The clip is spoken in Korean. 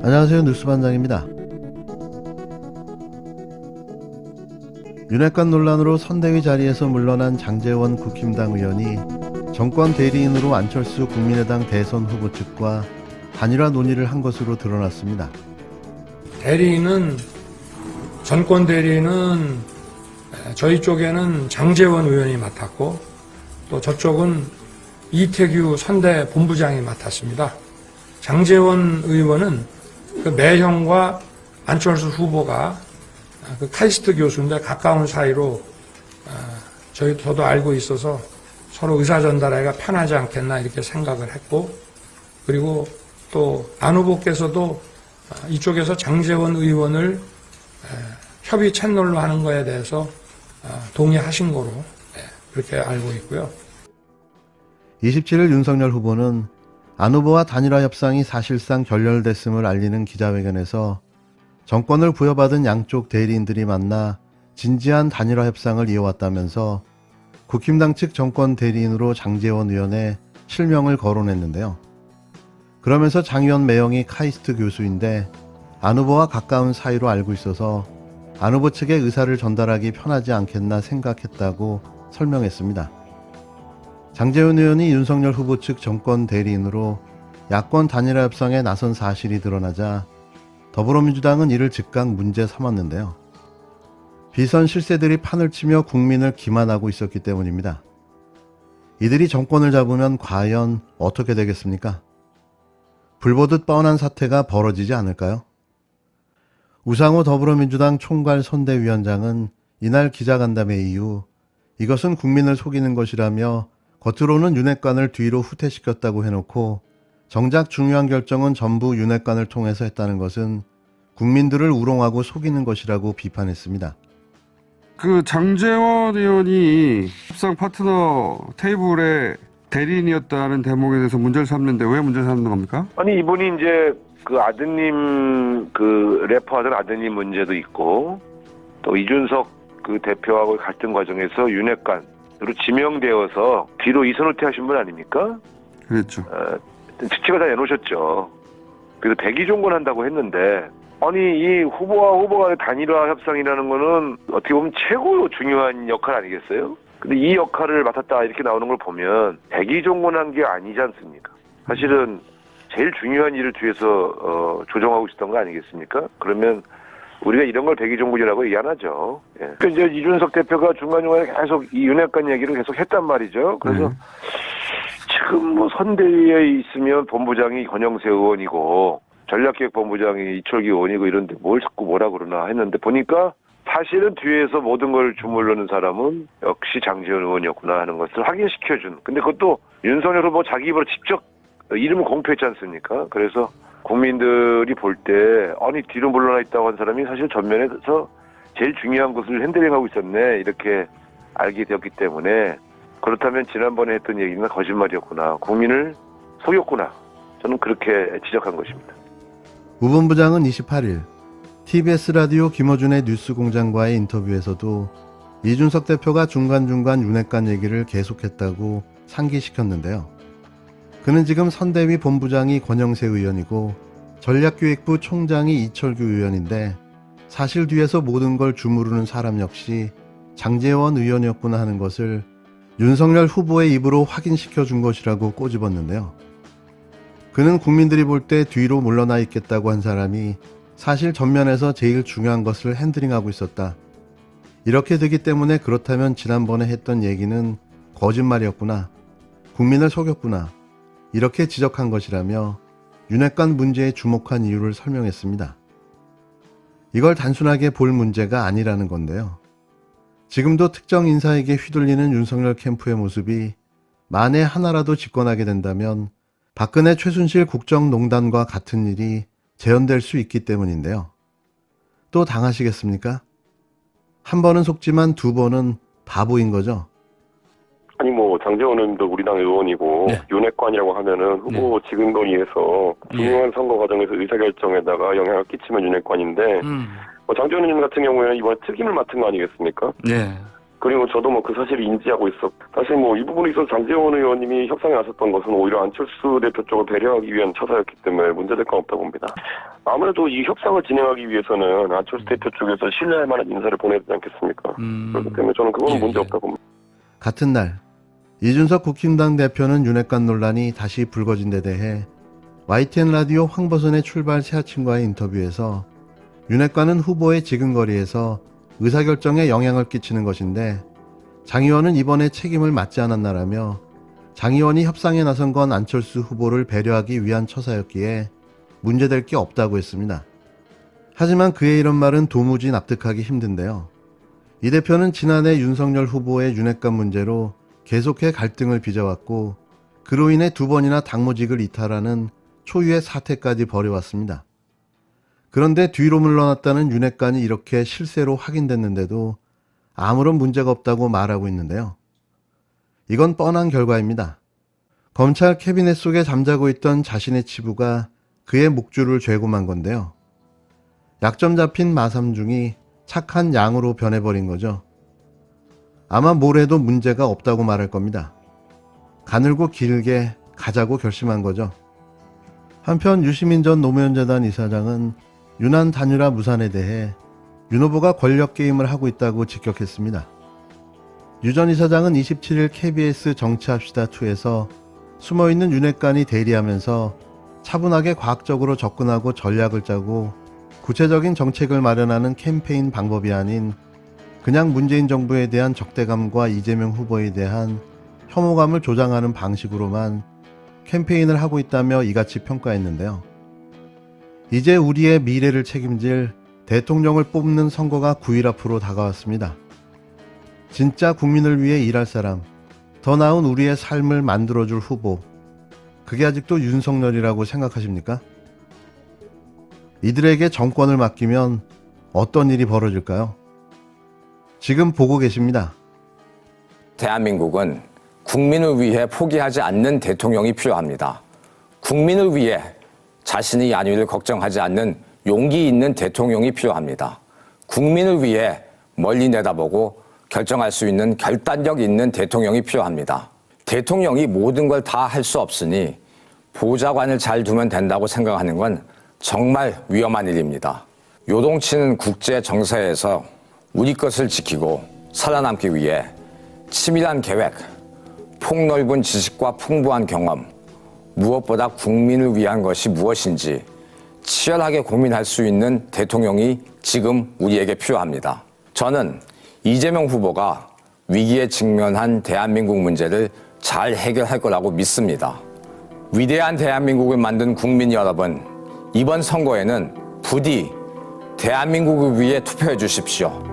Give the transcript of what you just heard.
안녕하세요. 뉴스반장입니다. 윤핵관 논란으로 선대위 자리에서 물러난 장제원 국힘당 의원이 정권 대리인으로 안철수 국민의당 대선 후보 측과 단일화 논의를 한 것으로 드러났습니다. 전권 대리인은 저희 쪽에는 장제원 의원이 맡았고 또 저쪽은 이태규 선대 본부장이 맡았습니다. 장제원 의원은 그 매형과 안철수 후보가 그 카이스트 교수인데 가까운 사이로 저도 알고 있어서 서로 의사 전달하기가 편하지 않겠나 이렇게 생각을 했고, 그리고 또 안 후보께서도 이쪽에서 장제원 의원을 협의 채널로 하는 거에 대해서 동의하신 거로 그렇게 알고 있고요. 27일 윤석열 후보는 안 후보와 단일화 협상이 사실상 결렬됐음을 알리는 기자회견에서 정권을 부여받은 양쪽 대리인들이 만나 진지한 단일화 협상을 이어왔다면서 국힘당 측 정권 대리인으로 장제원 의원의 실명을 거론했는데요. 그러면서 장 의원 매형이 카이스트 교수인데 안 후보와 가까운 사이로 알고 있어서 안 후보 측의 의사를 전달하기 편하지 않겠나 생각했다고 설명했습니다. 장제원 의원이 윤석열 후보 측 정권 대리인으로 야권 단일화 협상에 나선 사실이 드러나자 더불어민주당은 이를 즉각 문제 삼았는데요. 비선 실세들이 판을 치며 국민을 기만하고 있었기 때문입니다. 이들이 정권을 잡으면 과연 어떻게 되겠습니까? 불보듯 뻔한 사태가 벌어지지 않을까요? 우상호 더불어민주당 총괄 선대위원장은 이날 기자간담회 이후 이것은 국민을 속이는 것이라며 겉으로는 윤핵관을 뒤로 후퇴시켰다고 해놓고 정작 중요한 결정은 전부 윤핵관을 통해서 했다는 것은 국민들을 우롱하고 속이는 것이라고 비판했습니다. 그 장제원 의원이 협상 파트너 테이블의 대리인이었다는 대목에 대해서 문제를 삼는데 왜 문제를 삼는 겁니까? 아니, 이분이 이제 그 아드님, 그 래퍼하던 아드님 문제도 있고, 또 이준석 그 대표하고 갈등 과정에서 윤핵관으로 지명되어서 뒤로 이선 후퇴하신 분 아닙니까? 그랬죠. 직책을 다 내놓으셨죠. 그래서 백의종군 한다고 했는데, 아니, 이 후보와 후보 간의 단일화 협상이라는 거는 어떻게 보면 최고 중요한 역할 아니겠어요? 근데 이 역할을 맡았다 이렇게 나오는 걸 보면 백의종군한 게 아니지 않습니까? 사실은 제일 중요한 일을 뒤에서 조정하고 있었던 거 아니겠습니까? 그러면 우리가 이런 걸 백의종군이라고 얘기 안 하죠. 예. 그러니까 이제 이준석 대표가 중간중간에 계속 이 윤핵관 얘기를 계속 했단 말이죠. 그래서 지금 뭐 선대위에 있으면 본부장이 권영세 의원이고 전략기획본부장이 이철규 의원이고 이런데 뭘 자꾸 뭐라 그러나 했는데 보니까 사실은 뒤에서 모든 걸 주물르는 사람은 역시 장제원 의원이었구나 하는 것을 확인시켜준. 근데 그것도 윤석열 후보 자기 입으로 직접 이름을 공표했지 않습니까? 그래서 국민들이 볼 때 아니 뒤로 물러나 있다고 한 사람이 사실 전면에서 제일 중요한 것을 핸들링하고 있었네 이렇게 알게 되었기 때문에 그렇다면 지난번에 했던 얘기는 거짓말이었구나. 국민을 속였구나. 저는 그렇게 지적한 것입니다. 우 본부장은 28일 TBS 라디오 김어준의 뉴스공장과의 인터뷰에서도 이준석 대표가 중간중간 윤핵관 얘기를 계속했다고 상기시켰는데요. 그는 지금 선대위 본부장이 권영세 의원이고 전략기획부 총장이 이철규 의원인데 사실 뒤에서 모든 걸 주무르는 사람 역시 장제원 의원이었구나 하는 것을 윤석열 후보의 입으로 확인시켜 준 것이라고 꼬집었는데요. 그는 국민들이 볼 때 뒤로 물러나 있겠다고 한 사람이 사실 전면에서 제일 중요한 것을 핸들링하고 있었다. 이렇게 되기 때문에 그렇다면 지난번에 했던 얘기는 거짓말이었구나. 국민을 속였구나. 이렇게 지적한 것이라며 윤핵관 문제에 주목한 이유를 설명했습니다. 이걸 단순하게 볼 문제가 아니라는 건데요. 지금도 특정 인사에게 휘둘리는 윤석열 캠프의 모습이 만에 하나라도 집권하게 된다면 박근혜 최순실 국정농단과 같은 일이 재현될 수 있기 때문인데요. 또 당하시겠습니까? 한 번은 속지만 두 번은 바보인 거죠. 아니 뭐 장제원 의원도 우리 당 의원이고 윤핵관이라고 하면은 후보 지근거리에서 중요한 선거 과정에서 의사결정에다가 영향을 끼치면 윤핵관인데 장제원 의원 같은 경우에는 이번에 특임을 맡은 거 아니겠습니까? 네. 그리고 저도 뭐 그 사실을 인지하고 있었고, 사실 뭐 이 부분에 있어서 장제원 의원님이 협상에 나섰던 것은 오히려 안철수 대표 쪽을 배려하기 위한 처사였기 때문에 문제될 건 없다고 봅니다. 아무래도 이 협상을 진행하기 위해서는 안철수 대표 쪽에서 신뢰할 만한 인사를 보내야 되지 않겠습니까? 그렇기 때문에 저는 그거는 문제 없다고 봅니다. 같은 날 이준석 국힘당 대표는 윤핵관 논란이 다시 불거진 데 대해 YTN 라디오 황보선의 출발 새 아침과의 인터뷰에서 윤핵관은 후보의 지근거리에서 의사결정에 영향을 끼치는 것인데 장 의원은 이번에 책임을 맡지 않았나라며 장 의원이 협상에 나선 건 안철수 후보를 배려하기 위한 처사였기에 문제될 게 없다고 했습니다. 하지만 그의 이런 말은 도무지 납득하기 힘든데요. 이 대표는 지난해 윤석열 후보의 윤핵관 문제로 계속해 갈등을 빚어왔고 그로 인해 2번이나 당무직을 이탈하는 초유의 사태까지 벌여왔습니다. 그런데 뒤로 물러났다는 윤핵관이 이렇게 실세로 확인됐는데도 아무런 문제가 없다고 말하고 있는데요. 이건 뻔한 결과입니다. 검찰 캐비넷 속에 잠자고 있던 자신의 치부가 그의 목줄을 죄고만 건데요. 약점 잡힌 마삼중이 착한 양으로 변해버린 거죠. 아마 뭘 해도 문제가 없다고 말할 겁니다. 가늘고 길게 가자고 결심한 거죠. 한편 유시민 전 노무현재단 이사장은 윤한 단일화 무산에 대해 윤 후보가 권력게임을 하고 있다고 직격했습니다. 유 전 이사장은 27일 KBS 정치합시다2에서 숨어있는 윤핵관이 대리하면서 차분하게 과학적으로 접근하고 전략을 짜고 구체적인 정책을 마련하는 캠페인 방법이 아닌 그냥 문재인 정부에 대한 적대감과 이재명 후보에 대한 혐오감을 조장하는 방식으로만 캠페인을 하고 있다며 이같이 평가했는데요. 이제 우리의 미래를 책임질 대통령을 뽑는 선거가 9일 앞으로 다가왔습니다. 진짜 국민을 위해 일할 사람, 더 나은 우리의 삶을 만들어줄 후보, 그게 아직도 윤석열이라고 생각하십니까? 이들에게 정권을 맡기면 어떤 일이 벌어질까요? 지금 보고 계십니다. 대한민국은 국민을 위해 포기하지 않는 대통령이 필요합니다. 국민을 위해 자신의 안위를 걱정하지 않는 용기 있는 대통령이 필요합니다. 국민을 위해 멀리 내다보고 결정할 수 있는 결단력 있는 대통령이 필요합니다. 대통령이 모든 걸 다 할 수 없으니 보좌관을 잘 두면 된다고 생각하는 건 정말 위험한 일입니다. 요동치는 국제 정세에서 우리 것을 지키고 살아남기 위해 치밀한 계획, 폭넓은 지식과 풍부한 경험, 무엇보다 국민을 위한 것이 무엇인지 치열하게 고민할 수 있는 대통령이 지금 우리에게 필요합니다. 저는 이재명 후보가 위기에 직면한 대한민국 문제를 잘 해결할 거라고 믿습니다. 위대한 대한민국을 만든 국민 여러분, 이번 선거에는 부디 대한민국을 위해 투표해 주십시오.